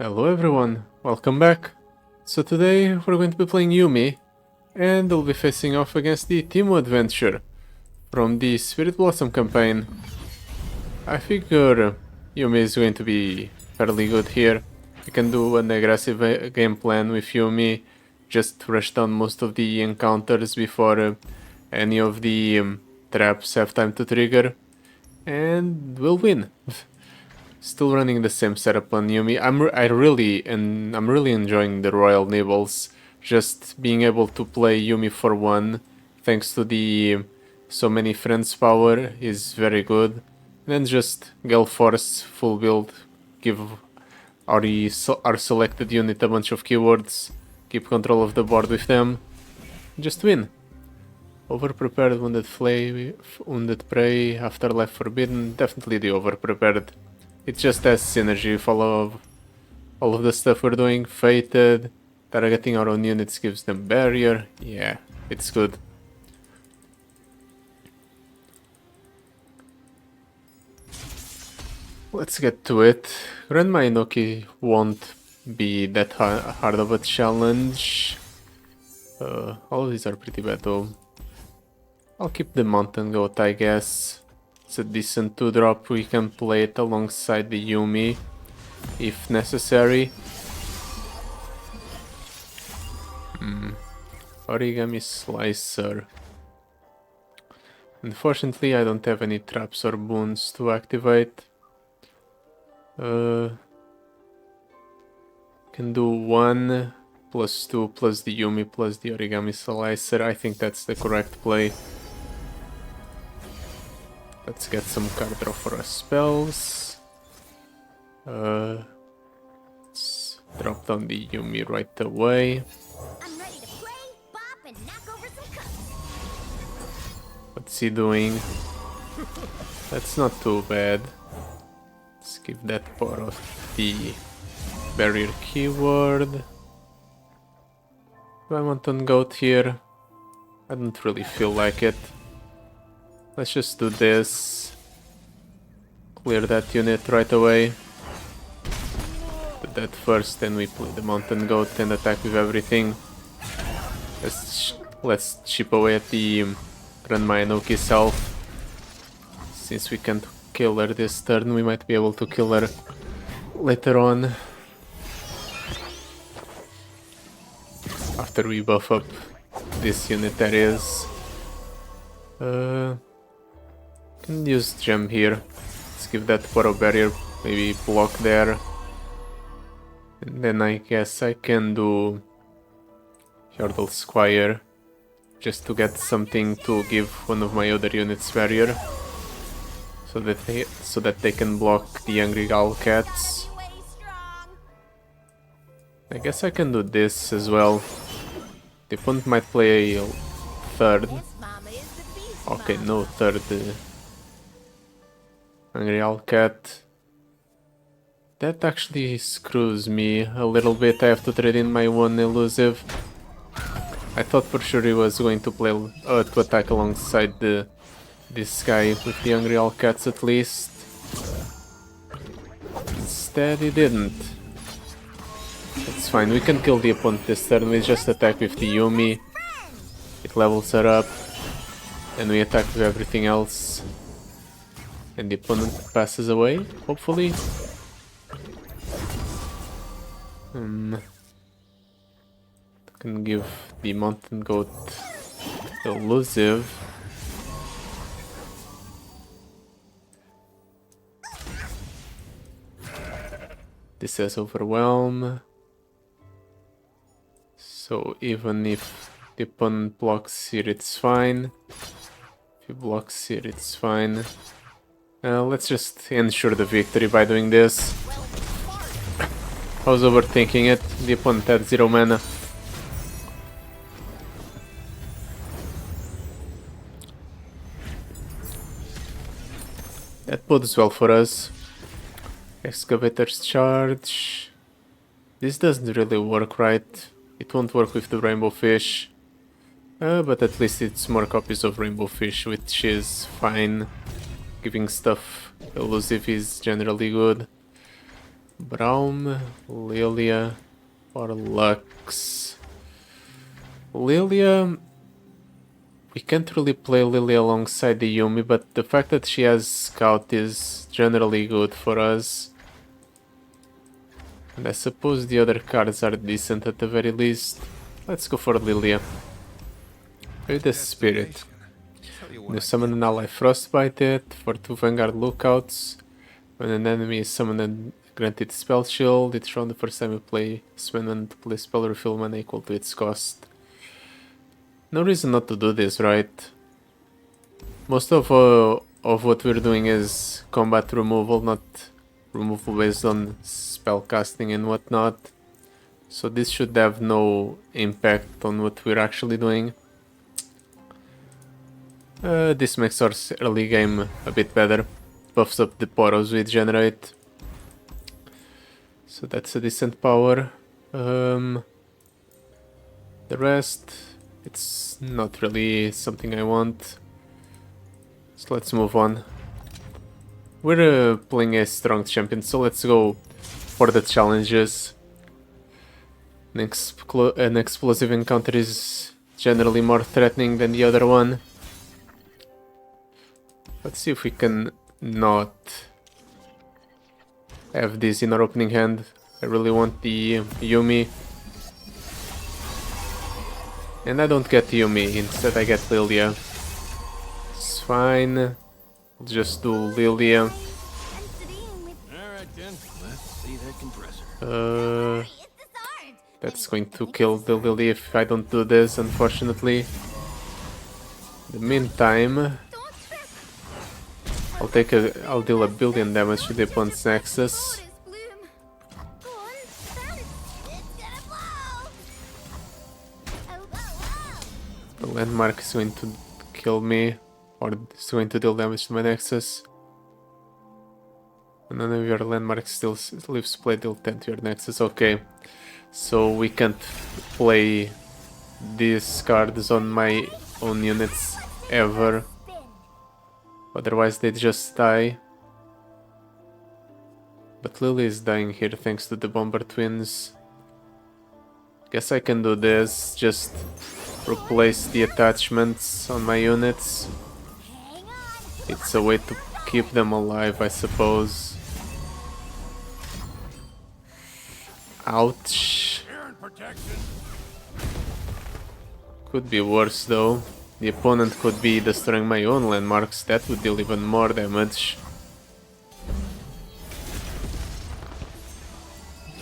Hello everyone, welcome back. So today we're going to be playing Yuumi, and we'll be facing off against the Teemo adventure from the Spirit Blossom campaign. I figure Yuumi is going to be fairly good here. We can do an aggressive game plan with Yuumi, just rush down most of the encounters before any of the traps have time to trigger, and we'll win. Still running the same setup on Yuumi. I'm really enjoying the Royal Nibbles. Just being able to play Yuumi for one, thanks to the so many friends power, is very good. And then just Gale Force full build, give our selected unit a bunch of keywords, keep control of the board with them, just win. Overprepared, wounded prey, afterlife forbidden, definitely the overprepared. It just has synergy with all of the stuff we're doing. Fated, targeting our own units gives them barrier. Yeah, it's good. Let's get to it. Grandma Inoki won't be that hard of a challenge. All of these are pretty bad though. I'll keep the mountain goat, I guess. It's a decent 2-drop, we can play it alongside the Yuumi if necessary. Origami Slicer. Unfortunately, I don't have any traps or boons to activate. Can do 1 plus 2 plus the Yuumi plus the Origami Slicer. I think that's the correct play. Let's get some card draw for our spells. Let's drop down the Yuumi right away. I'm ready to play, bop, and knock over some cups. What's he doing? That's not too bad. Let's give that part of the barrier keyword. Do I want to goat here? I don't really feel like it. Let's just do this. Clear that unit right away. Do that first, then we play the mountain goat and attack with everything. Let's chip away at the Grandma Inoki's health. Since we can't kill her this turn, we might be able to kill her later on. After we buff up this unit, that is. Can use gem here. Let's give that Poro barrier, maybe block there. And then I guess I can do Yordle Squire, just to get something to give one of my other units barrier, so that they can block the Angry Owl Cats. I guess I can do this as well. The opponent might play a third. Okay, no third. Angry Owl Cat. That actually screws me a little bit. I have to trade in my one elusive. I thought for sure he was going to play to attack alongside this guy with the Angry Owl Cats at least. Instead he didn't. It's fine, we can kill the opponent this turn. We just attack with the Yuumi. It levels her up. And we attack with everything else. And the opponent passes away, hopefully. Can give the mountain goat elusive. This has overwhelm. So even if the opponent blocks here, it's fine. If he blocks here, it's fine. Let's just ensure the victory by doing this. I was overthinking it. The opponent had 0 mana. That bodes well for us. Excavator's charge. This doesn't really work right. It won't work with the Rainbow Fish. But at least it's more copies of Rainbow Fish, which is fine. Giving stuff elusive is generally good. Braum, Lilia, or Lux. Lilia... We can't really play Lilia alongside the Yuumi, but the fact that she has Scout is generally good for us. And I suppose the other cards are decent at the very least. Let's go for Lilia. With the Spirit. You summon an ally Frostbite it for 2 Vanguard lookouts. When an enemy is summoned and granted spell shield, it's drawn the first time you play. Spend one to play spell refill mana equal to its cost. No reason not to do this, right? Most of what we're doing is combat removal, not removal based on spell casting and whatnot. So this should have no impact on what we're actually doing. This makes our early game a bit better. Buffs up the poros we generate. So that's a decent power. The rest, it's not really something I want. So let's move on. We're playing a strong champion, so let's go for the challenges. An explosive encounter is generally more threatening than the other one. Let's see if we can not have this in our opening hand. I really want the Yuumi. And I don't get Yuumi, instead I get Lilia. It's fine. I'll just do Lilia. That's going to kill the Lily if I don't do this, unfortunately. In the meantime, I'll deal a billion damage to the opponent's Nexus. The landmark is going to kill me, or it's going to deal damage to my Nexus. And none of your landmarks still lives play deal 10 to your Nexus. Okay, so we can't play these cards on my own units ever. Otherwise they just die. But Lily is dying here thanks to the Bomber Twins. Guess I can do this, just replace the attachments on my units. It's a way to keep them alive, I suppose. Ouch. Could be worse though. The opponent could be destroying my own landmarks, that would deal even more damage.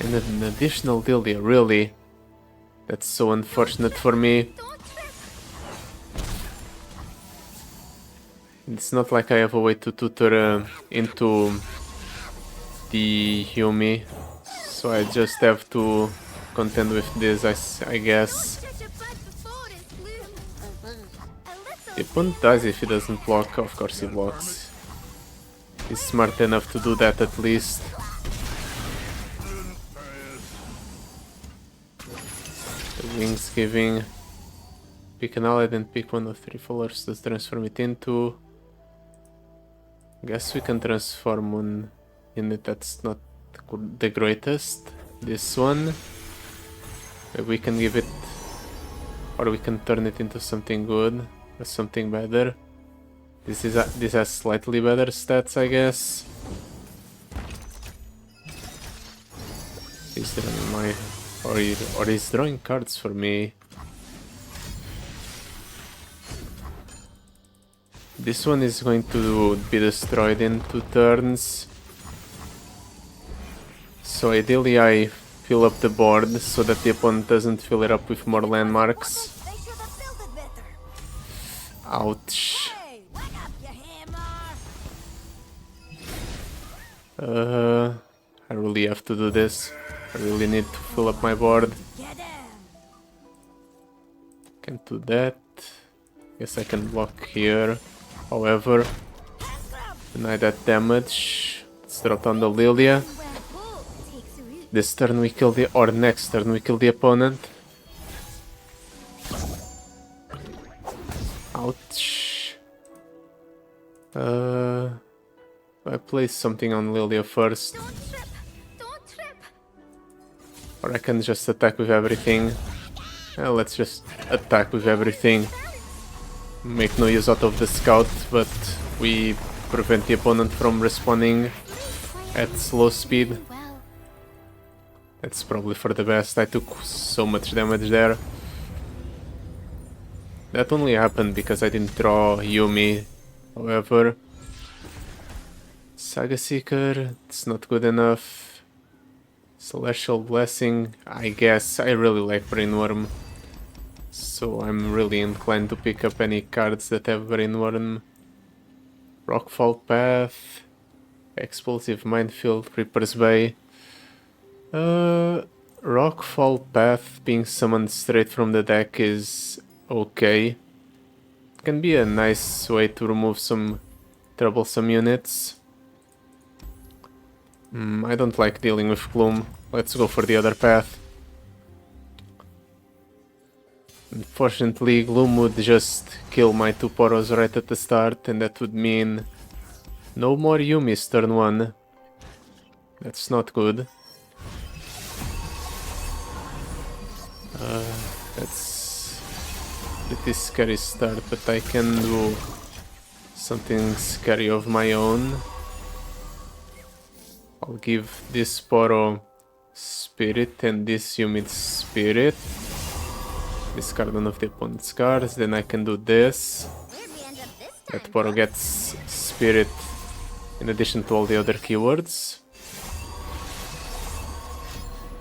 And an additional Lilia, really? That's so unfortunate for me. It's not like I have a way to tutor into the Yuumi, so I just have to contend with this, I guess. The opponent dies if he doesn't block, of course he blocks. He's smart enough to do that at least. The Wings giving. Pick an ally, then pick one of 3 followers to transform it into. Guess we can transform one unit that's not the greatest. This one. Maybe we can give it, or we can turn it into something good. Or something better. This has slightly better stats, I guess. He's drawing my, or he's drawing cards for me. This one is going to be destroyed in 2 turns. So ideally I fill up the board so that the opponent doesn't fill it up with more landmarks. Ouch. I really have to do this. I really need to fill up my board. Can't do that. Guess I can block here. However, deny that damage. Let's drop down the Lilia. This turn we kill the, or next turn we kill the opponent. Ouch. I place something on Lilia first. Or I can just attack with everything. Let's just attack with everything. Make no use out of the scout, but we prevent the opponent from respawning at slow speed. That's probably for the best. I took so much damage there. That only happened because I didn't draw Yuumi. However, Saga Seeker, it's not good enough. Celestial Blessing, I guess. I really like Brainworm, so I'm really inclined to pick up any cards that have Brainworm. Rockfall Path, Explosive Minefield, Reaper's Bay. Rockfall Path being summoned straight from the deck is okay. It can be a nice way to remove some troublesome units. I don't like dealing with Gloom. Let's go for the other path. Unfortunately, Gloom would just kill my 2 Poros right at the start, and that would mean no more Yuumi's turn 1. That's not good. That's a pretty scary start, but I can do something scary of my own. I'll give this Poro Spirit and this Yuumi Spirit. Discard one of the opponent's cards, then I can do this. That Poro gets Spirit in addition to all the other keywords.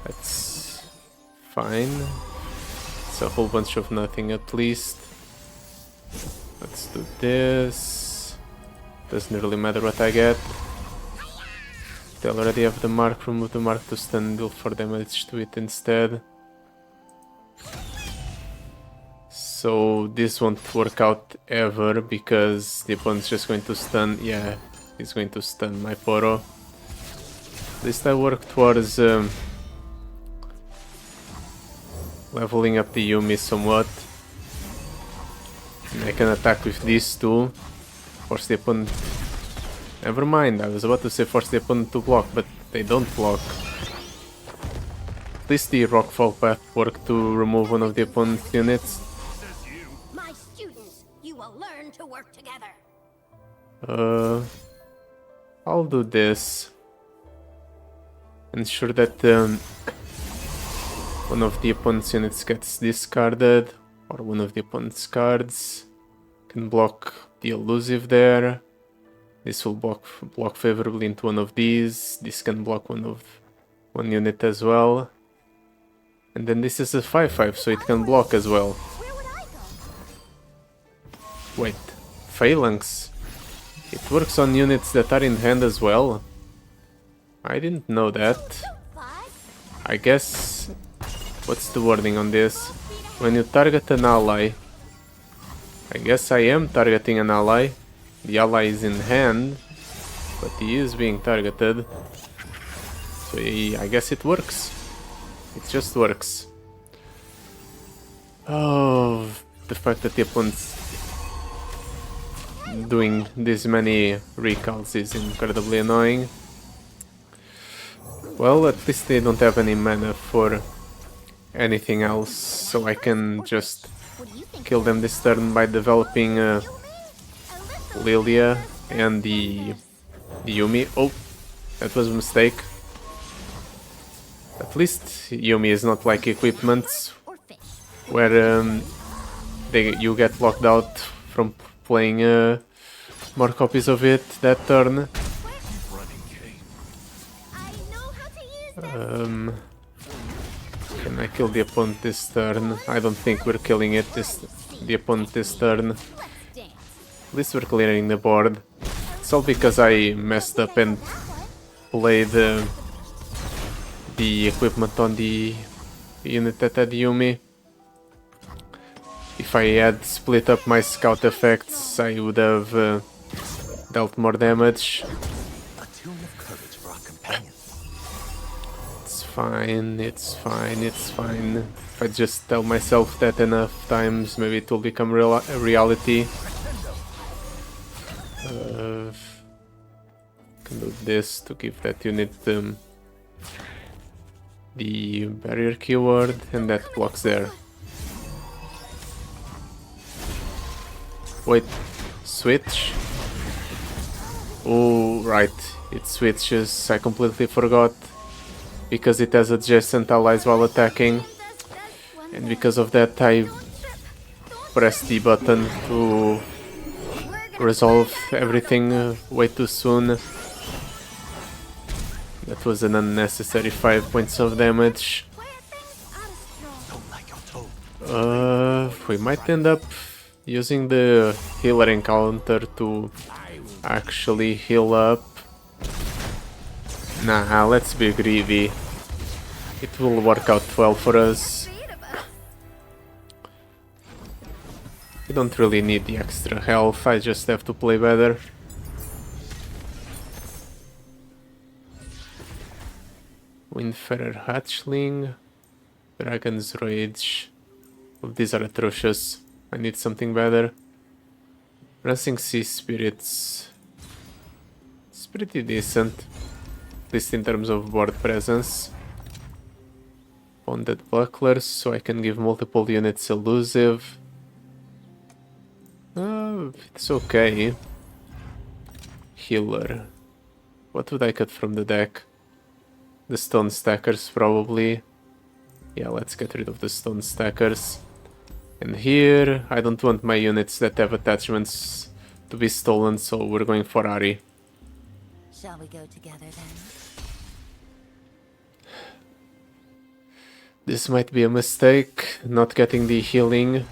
That's fine. It's a whole bunch of nothing at least. Let's do this. Doesn't really matter what I get. They already have the mark, remove the mark to stun, deal 4 damage to it instead. So this won't work out ever because the opponent's just going to stun. Yeah, he's going to stun my Poro. At least I work towards leveling up the Yuumi somewhat. And I can attack with these two. Force the opponent. Never mind, I was about to say force the opponent to block, but they don't block. At least the Rockfall Path worked to remove one of the opponent's units. My students, you will learn to work together. I'll do this. Ensure that one of the opponent's units gets discarded, or one of the opponent's cards. Can block the elusive there. This will block favorably into one of these. This can block one unit as well. And then this is a 5/5, so it can block as well. Where would I go? Wait, Phalanx. It works on units that are in hand as well. I didn't know that. I guess... What's the wording on this? When you target an ally... I guess I am targeting an ally. The ally is in hand, but he is being targeted. So I guess it works. It just works. Oh, the fact that the opponent's doing this many recalls is incredibly annoying. Well, at least they don't have any mana for anything else, so I can just kill them this turn by developing Lilia and the Yuumi. Oh, that was a mistake. At least Yuumi is not like equipments where you get locked out from playing more copies of it that turn. Can I kill the opponent this turn? I don't think we're killing it the opponent this turn. At least we're clearing the board. It's all because I messed up and played the equipment on the unit that had Yuumi. If I had split up my scout effects, I would have dealt more damage. It's fine, it's fine, it's fine. If I just tell myself that enough times, maybe it will become a reality. Can do this to give that unit the barrier keyword, and that blocks there. Wait, switch? Oh, right, it switches, I completely forgot. Because it has adjacent allies while attacking. And because of that I pressed the button to resolve everything way too soon. That was an unnecessary 5 points of damage. We might end up using the healer encounter to actually heal up. Nah, let's be greedy. It will work out well for us. We don't really need the extra health, I just have to play better. Windfarer Hatchling, Dragon's Rage. Well, these are atrocious. I need something better. Prancing Sea Spirits. It's pretty decent, at least in terms of board presence. Bonded Bucklers, so I can give multiple units elusive. It's okay. Healer. What would I cut from the deck? The Stone Stackers, probably. Yeah, let's get rid of the Stone Stackers. And here, I don't want my units that have attachments to be stolen, so we're going for Ahri. Shall we go together then? This might be a mistake, not getting the healing.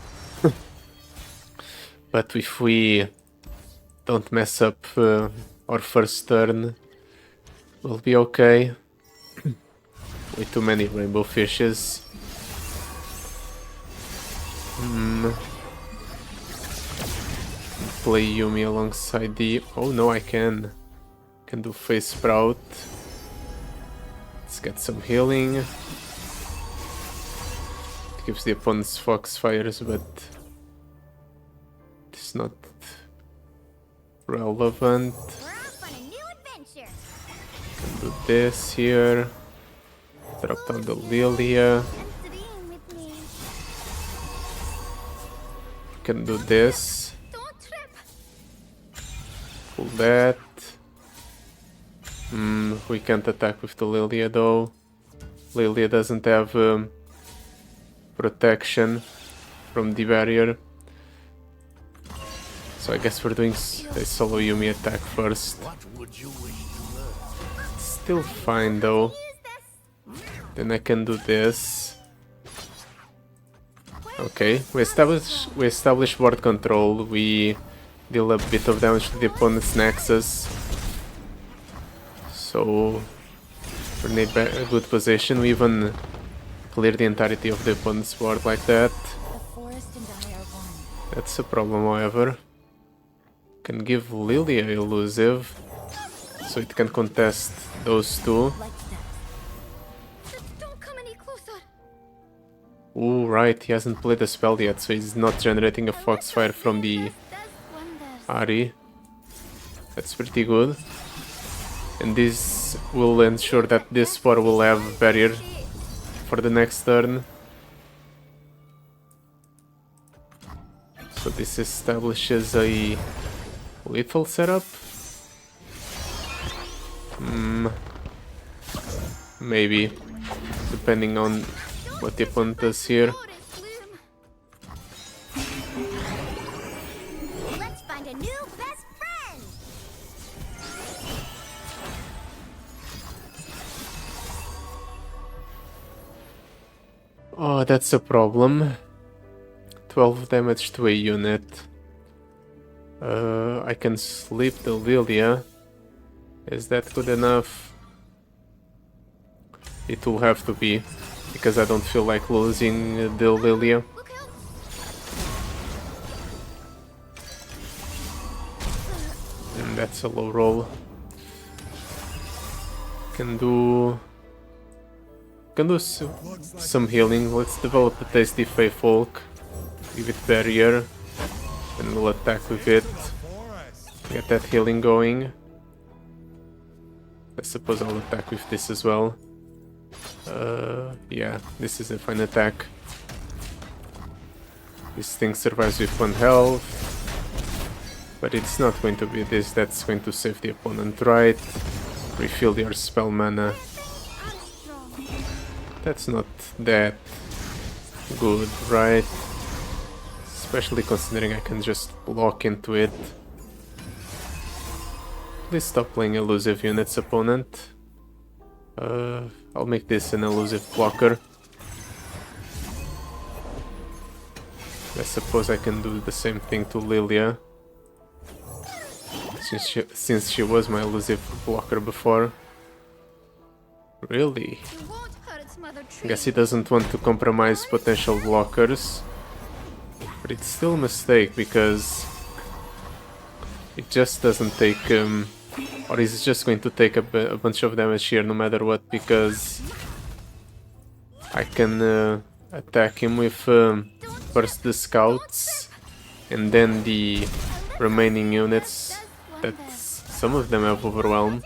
But if we don't mess up our first turn, we'll be okay. Way too many rainbow fishes. Play Yuumi alongside the... Oh no, I can do Face Sprout. Let's get some healing. It gives the opponent's Foxfires, but it's not relevant. We're off on a new adventure. Can do this here. Drop down the Lilia. Dream with me. Can do this. Don't trip. Pull that. We can't attack with the Lilia though. Lilia doesn't have protection from the barrier. So I guess we're doing a solo Yuumi attack first. Still fine though. Then I can do this. Okay, we establish board control. We deal a bit of damage to the opponent's Nexus. So we're in a good position. We even clear the entirety of the opponent's board like that. The forest and I are one. That's a problem, however. Can give Lilia elusive, so it can contest those two. Like that. Just don't come any closer. Ooh, right, he hasn't played a spell yet, so he's not generating a Foxfire from the Does wonders. Ahri. That's pretty good. And this will ensure that this spot will have barrier for the next turn. So this establishes a lethal setup. Maybe, depending on what the opponent does here. Let's find a new best friend. Oh, that's a problem. 12 damage to a unit. I can sleep the Lilia. Is that good enough? It will have to be, because I don't feel like losing the Lilia. Look out. And that's a low roll. Can do some healing. Let's develop a tasty Fey Folk. Give it barrier, and we'll attack with it. Get that healing going. I suppose I'll attack with this as well. Yeah, this is a fine attack. This thing survives with 1 health, but it's not going to be this that's going to save the opponent, right? Refill your spell mana. That's not that good, right? Especially considering I can just block into it. Please stop playing elusive units, opponent. I'll make this an elusive blocker. I suppose I can do the same thing to Lilia, since she was my elusive blocker before. Really? I guess he doesn't want to compromise potential blockers, but it's still a mistake because it just doesn't take, or he's just going to take a bunch of damage here no matter what, because I can attack him with first the scouts and then the remaining units that some of them have overwhelm.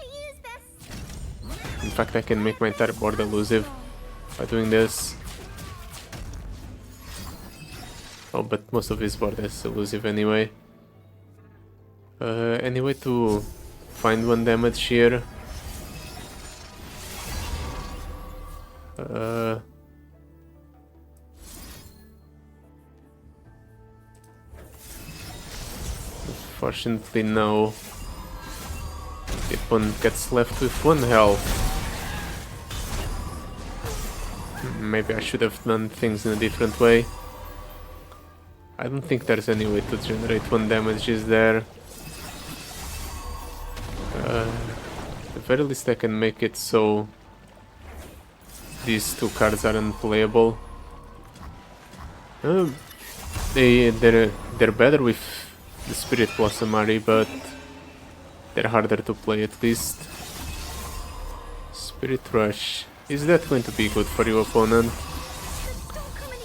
In fact, I can make my entire board elusive by doing this. Oh, but most of his board is elusive anyway. Any way to find 1 damage here? Unfortunately, no. The opponent gets left with 1 health. Maybe I should have done things in a different way. I don't think there's any way to generate 1 damage, is there? At the very least I can make it so these 2 cards are unplayable. They're better with the Spirit Blossom Ahri, but they're harder to play at least. Spirit Rush. Is that going to be good for you, opponent?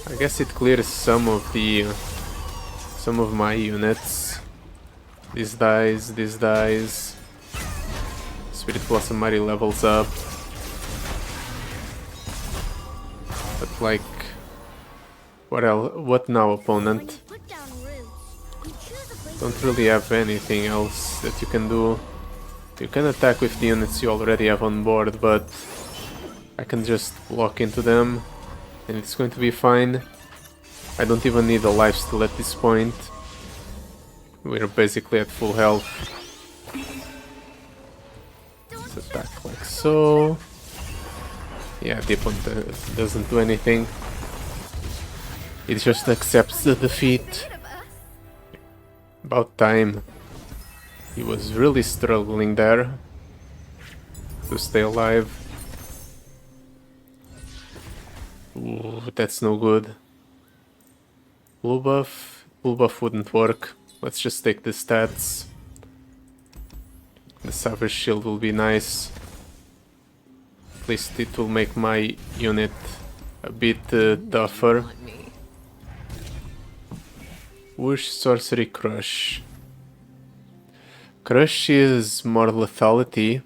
I guess it clears some of my units. This dies. Spirit Blossom Ahri levels up. But like, what now, opponent? Don't really have anything else that you can do. You can attack with the units you already have on board, but I can just block into them and it's going to be fine. I don't even need a lifesteal at this point. We're basically at full health. Let's attack like so. Yeah, the opponent doesn't do anything. It just accepts the defeat. About time. He was really struggling there to stay alive. Ooh, that's no good. Blue buff wouldn't work. Let's just take the stats. The Savage Shield will be nice. At least it will make my unit a bit tougher. Whoosh, Sorcery, Crush. Crush is more lethality.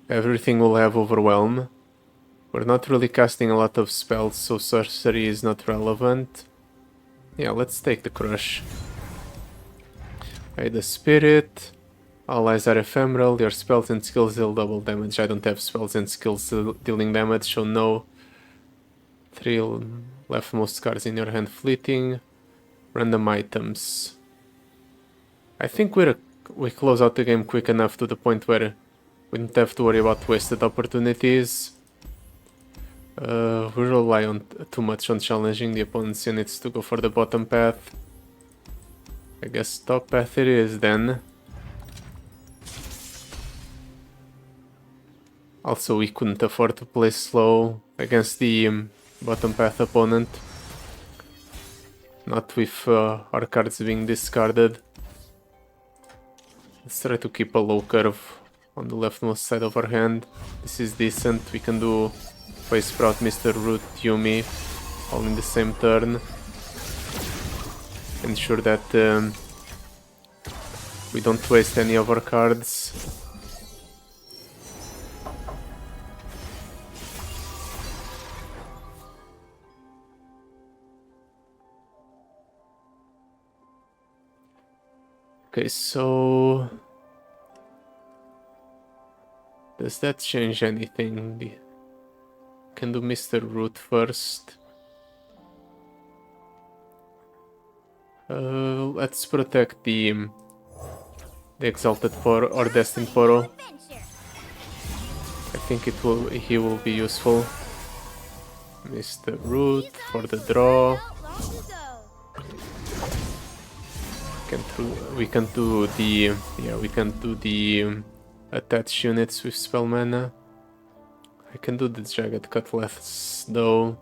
Everything will have overwhelm. We're not really casting a lot of spells, so sorcery is not relevant. Yeah, let's take the Crush. The Spirit. Allies are ephemeral. Your spells and skills deal double damage. I don't have spells and skills dealing damage, so no. 3 leftmost cards in your hand fleeting. Random items. I think we close out the game quick enough to the point where we don't have to worry about wasted opportunities. We rely too much on challenging the opponent's units to go for the bottom path. I guess top path it is then. Also, we couldn't afford to play slow against the bottom path opponent. Not with our cards being discarded. Let's try to keep a low curve on the leftmost side of our hand. This is decent. We can do Face Sprout, Mr. Root, Yuumi, all in the same turn. Ensure that we don't waste any of our cards. Okay, so does that change anything? Can do Mr. Root first. Let's protect the Exalted Poro or Destined Poro. I think he will be useful. Mr. Root for the draw. We can do the attached units with spell mana. I can do the Jagged Cutlass though.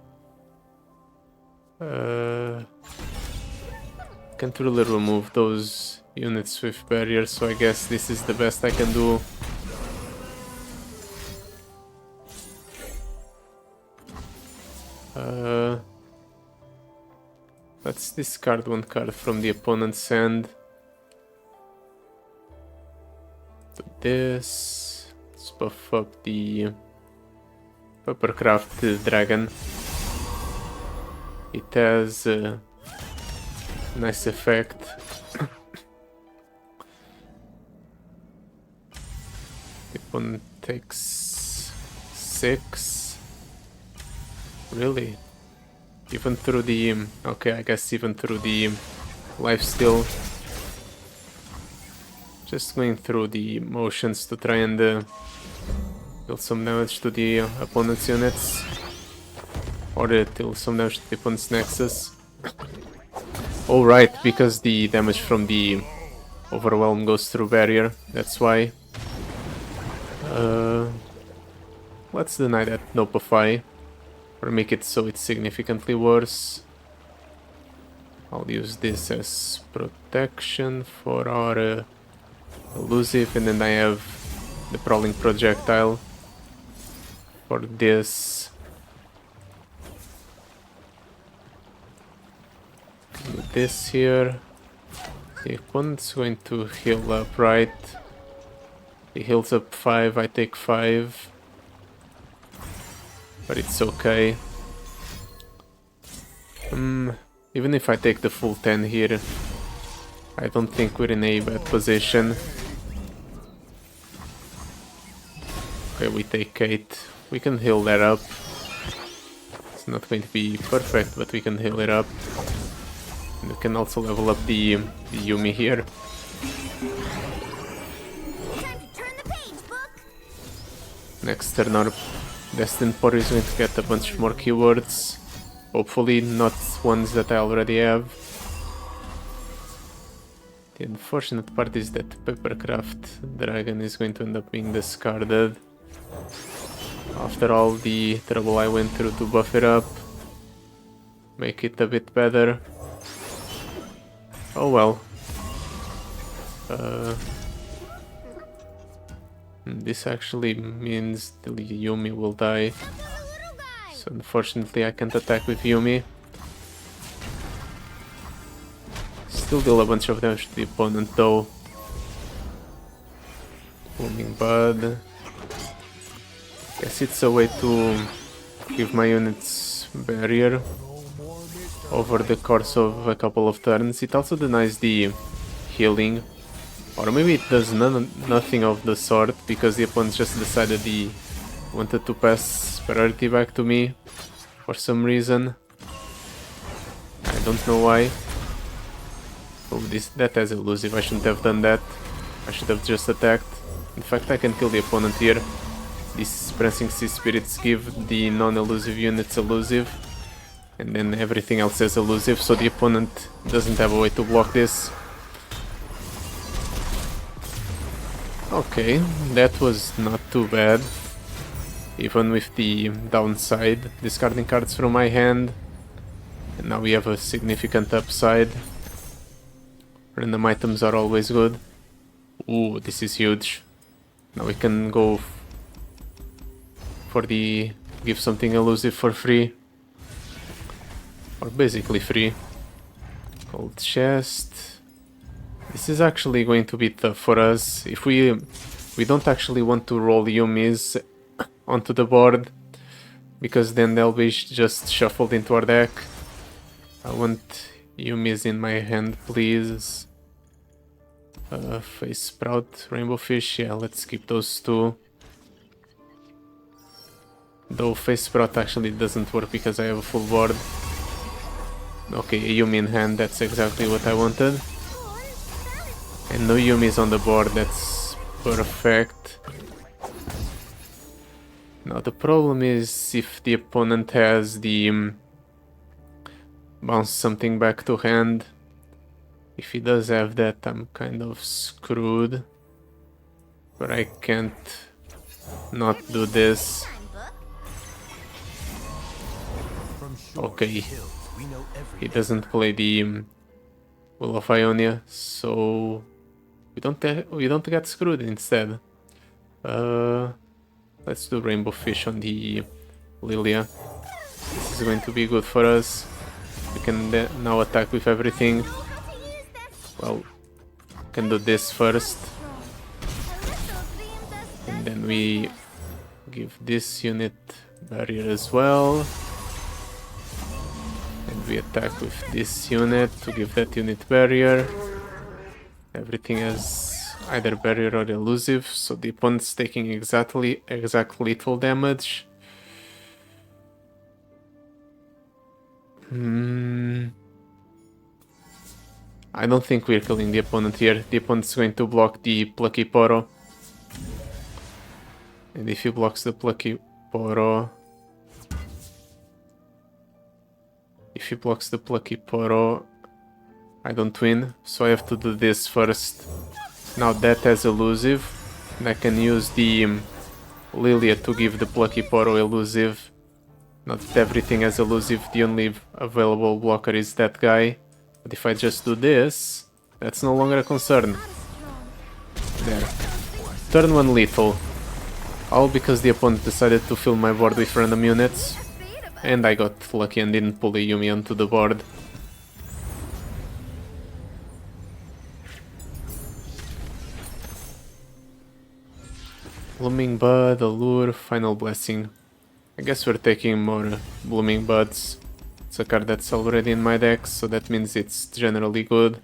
Can't really remove those units with barriers, so I guess this is the best I can do. Let's discard one card from the opponent's hand. Do this. Let's buff up the Peppercraft Dragon. It has a nice effect. The opponent takes 6. Really? Even through the... okay, I guess even through the lifesteal. Just going through the motions to try and deal some damage to the opponent's units. Or deal some damage to the opponent's nexus. Oh right, because the damage from the overwhelm goes through barrier, that's why. Let's deny that Nopify. Or make it so it's significantly worse. I'll use this as protection for our elusive, and then I have the Prowling Projectile for this. Do this here. The opponent's going to heal up, right? He heals up 5, I take 5. But it's okay. Even if I take the full 10 here, I don't think we're in a bad position. Okay, we take 8. We can heal that up. It's not going to be perfect, but we can heal it up. And we can also level up the Yuumi here. Next turn our Destined Poro is going to get a bunch more keywords. Hopefully not ones that I already have. The unfortunate part is that Peppercraft Dragon is going to end up being discarded. After all the trouble I went through to buff it up. Make it a bit better. Oh well. This actually means the Yuumi will die. So unfortunately I can't attack with Yuumi. Still deal a bunch of damage to the opponent though. Booming Bud. Guess it's a way to give my units barrier over the course of a couple of turns. It also denies the healing. Or maybe it does nothing of the sort, because the opponent just decided he wanted to pass priority back to me for some reason. I don't know why. Oh, that has elusive. I shouldn't have done that. I should have just attacked. In fact, I can kill the opponent here. These Prancing Sea Spirits give the non-elusive units elusive, and then everything else is elusive, so the opponent doesn't have a way to block this. Okay, that was not too bad. Even with the downside, discarding cards from my hand. And now we have a significant upside. Random items are always good. Ooh, this is huge. Now we can go for the give something elusive for free. Or basically free. Gold chest. This is actually going to be tough for us. If we don't actually want to roll Yuumis onto the board, because then they'll be just shuffled into our deck. I want Yuumis in my hand, please. Face Sprout, Rainbow Fish, yeah, let's skip those two. Though Face Sprout actually doesn't work because I have a full board. Okay, a Yuumi in hand, that's exactly what I wanted. And no Yuumis on the board, that's perfect. Now the problem is if the opponent has the bounce something back to hand. If he does have that, I'm kind of screwed. But I can't not do this. Okay, he doesn't play the Will of Ionia, so we don't get screwed instead. Let's do Rainbow Fish on the Lilia. This is going to be good for us. We can now attack with everything. Well, can do this first. And then we give this unit barrier as well. And we attack with this unit to give that unit barrier. Everything has either barrier or elusive, so the opponent's taking exact lethal damage. I don't think we're killing the opponent here. The opponent's going to block the Plucky Poro. And if he blocks the Plucky Poro... I don't win, so I have to do this first. Now that has elusive, and I can use the Lilia to give the Plucky Poro elusive. Not that everything has elusive, the only available blocker is that guy. But if I just do this, that's no longer a concern. There. Turn 1 lethal. All because the opponent decided to fill my board with random units. And I got lucky and didn't pull a Yuumi onto the board. Blooming Bud, Allure, Final Blessing. I guess we're taking more Blooming Buds. It's a card that's already in my deck, so that means it's generally good.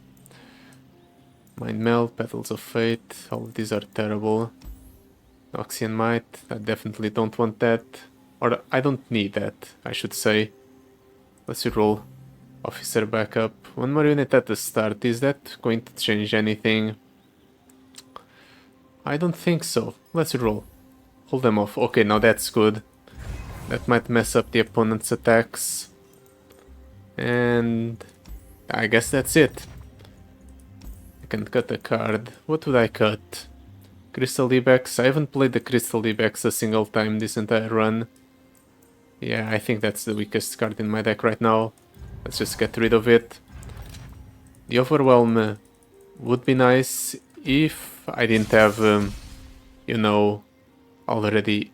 Mind Melt, Petals of Fate, all of these are terrible. Noxian Might, I definitely don't want that. Or I don't need that, I should say. Let's roll. Officer backup. One more unit at the start, is that going to change anything? I don't think so. Let's roll. Hold them off. Okay, now that's good. That might mess up the opponent's attacks. And I guess that's it. I can cut a card. What would I cut? Crystal Ibex. I haven't played the Crystal Ibex a single time this entire run. Yeah, I think that's the weakest card in my deck right now. Let's just get rid of it. The Overwhelm would be nice if I didn't have, you know, already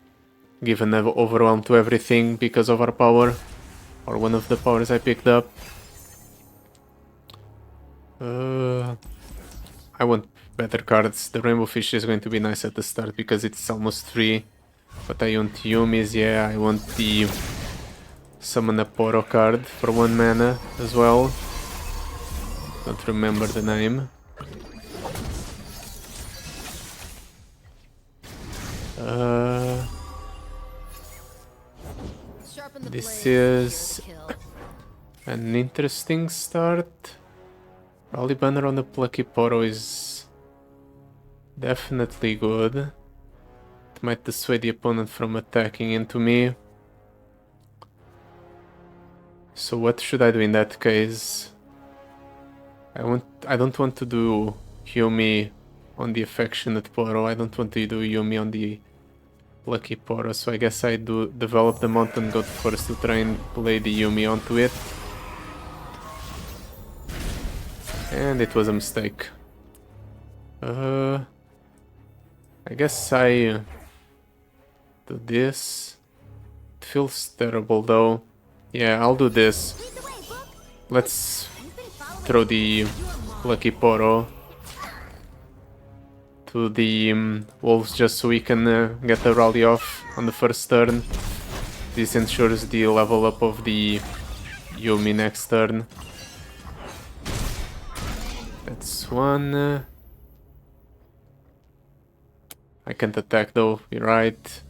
given Overwhelm to everything because of our power. Or one of the powers I picked up. I want better cards. The Rainbow Fish is going to be nice at the start because it's almost free. But I want Yuumis, yeah, I want the Summon a Poro card for 1 mana as well. Don't remember the name. This is an interesting start. Rally Banner on the Plucky Poro is definitely good. It might dissuade the opponent from attacking into me. So what should I do in that case? I don't want to do Yuumi on the Affectionate Poro. I don't want to do Yuumi on the Lucky Poro, so I guess I do develop the Mountain God first to try and play the Yuumi onto it. And it was a mistake. I guess I do this. It feels terrible though. Yeah, I'll do this. Let's throw the Lucky Poro to the wolves just so we can get a rally off on the first turn. This ensures the level up of the Yuumi next turn. That's one. I can't attack though, you're right.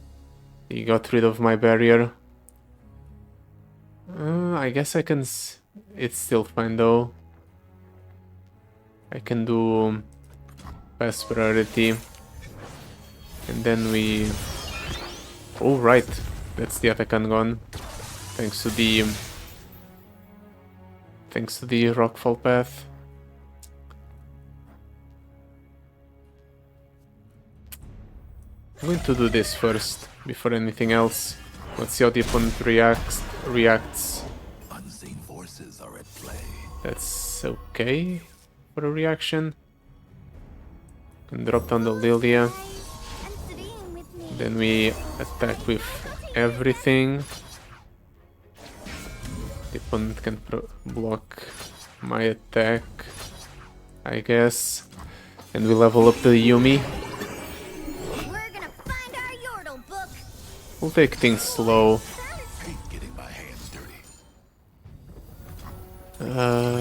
He got rid of my barrier. I guess I can... It's still fine though. I can do fast priority. And then we... Oh right, that's the attack gone. Thanks to the rockfall path. I'm going to do this first before anything else. Let's see how the opponent reacts. Unseen forces are at play. That's okay for a reaction. Can drop down the Lilia. Then we attack with everything. The opponent can block my attack, I guess. And we level up the Yuumi. We're gonna find our Yordle book. We'll take things slow. Hate getting my hands dirty.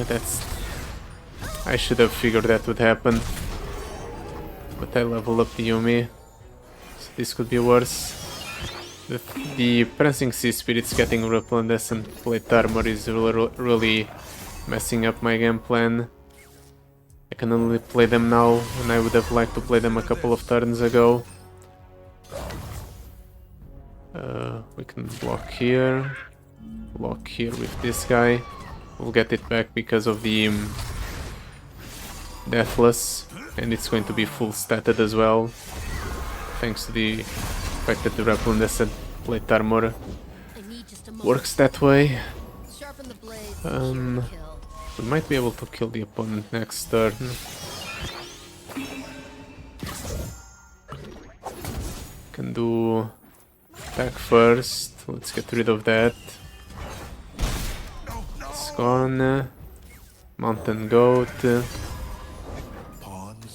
That's... I should have figured that would happen. But I level up the Yuumi. So this could be worse. The Prancing Sea Spirits getting Replandescent Plate Armor is really messing up my game plan. I can only play them now, and I would have liked to play them a couple of turns ago. We can block here with this guy. We'll get it back because of the Deathless, and it's going to be full statted as well, thanks to the fact that the Replandescent Plate Armor works that way. We might be able to kill the opponent next turn. Can do attack first. Let's get rid of that. It's gone. Mountain Goat.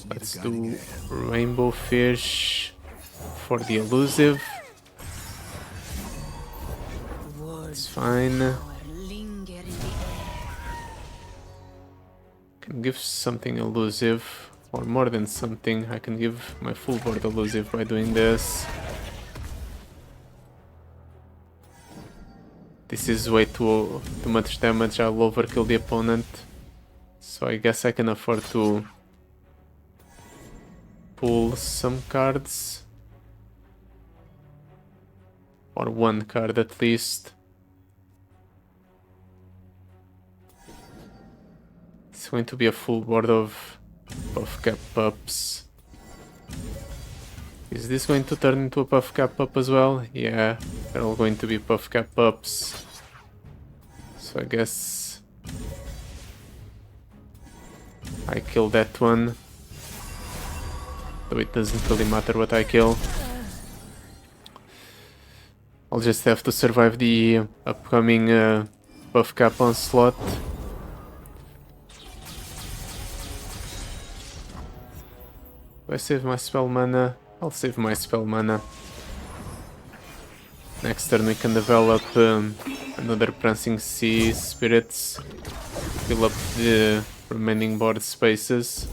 Let's do Rainbow Fish for the elusive. It's fine. Can give something elusive, or more than something. I can give my full board elusive by doing this. This is way too much damage. I'll overkill the opponent, so I guess I can afford to pull some cards, or one card at least. It's going to be a full board of Puff Cap Pups. Is this going to turn into a Puff Cap Pup as well? Yeah, they're all going to be Puff Cap Pups. So I guess I kill that one. Though it doesn't really matter what I kill. I'll just have to survive the upcoming Puff Cap onslaught. Do I save my spell mana? I'll save my spell mana. Next turn we can develop another Prancing Sea Spirits. Fill up the remaining board spaces.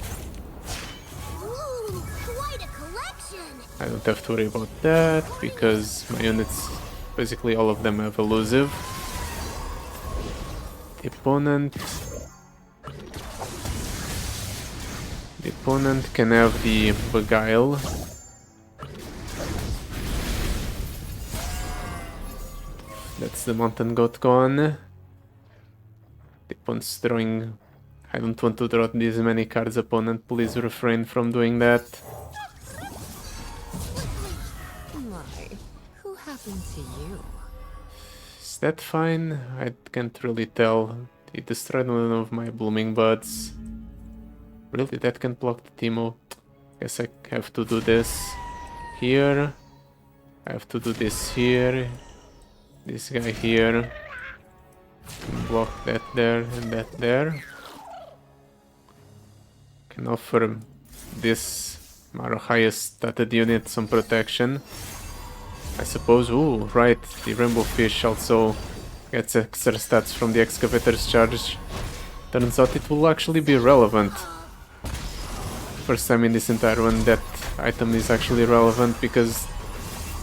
Ooh, quite a collection. I don't have to worry about that, because my units, basically all of them have elusive. The opponent can have the Beguile. That's the Mountain Goat gone. The opponent's drawing... I don't want to draw these many cards, opponent. Please refrain from doing that. My, who happened to you? Is that fine? I can't really tell. He destroyed one of my Blooming Buds. Really, that can block the Teemo? Guess I have to do this here. I have to do this here. This guy here. Block that there and that there. Can offer this our highest statted unit some protection. I suppose. Ooh, right. The Rainbow Fish also gets extra stats from the Excavator's charge. Turns out it will actually be relevant. First time in this entire one that item is actually relevant, because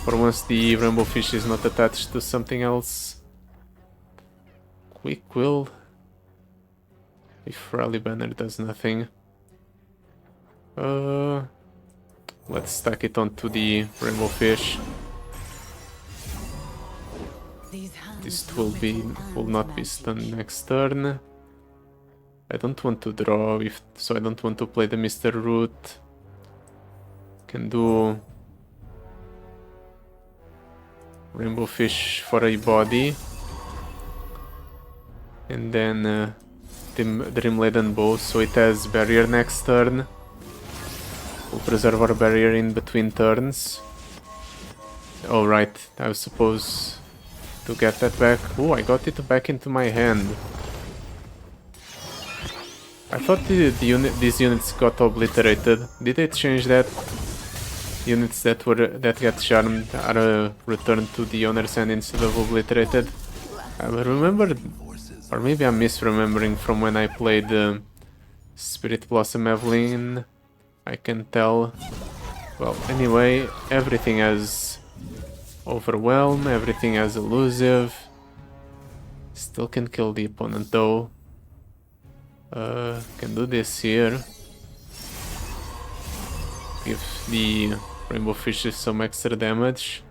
for once the rainbow fish is not attached to something else. Quick will. If rally banner does nothing. Let's stack it onto the rainbow fish. This will not be stunned next turn. I don't want to draw, so I don't want to play the Mr. Root. Can do rainbow fish for a body, and then Dream Laden Bow, so it has barrier next turn. We'll preserve our barrier in between turns. Oh right, I was supposed to get that back. Oh, I got it back into my hand. I thought these units got obliterated. Did they change that? Units that get charmed are returned to the owner's hand instead of obliterated. I remember, or maybe I'm misremembering from when I played Spirit Blossom Evelyn. I can tell. Well, anyway, everything has Overwhelm, everything has Elusive. Still can kill the opponent though. Can do this here. Give the rainbow fishes some extra damage.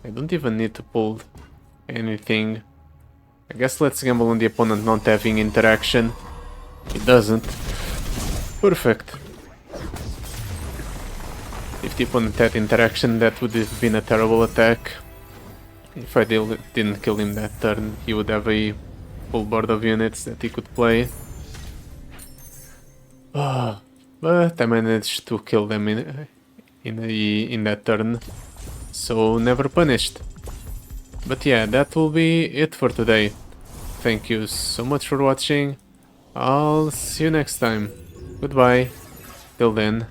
I don't even need to pull anything. I guess let's gamble on the opponent not having interaction. He doesn't. Perfect. If the opponent had interaction, that would have been a terrible attack. If I didn't kill him that turn, he would have a full board of units that he could play. But I managed to kill them in that turn, so never punished. But yeah, that will be it for today. Thank you so much for watching. I'll see you next time. Goodbye. Till then.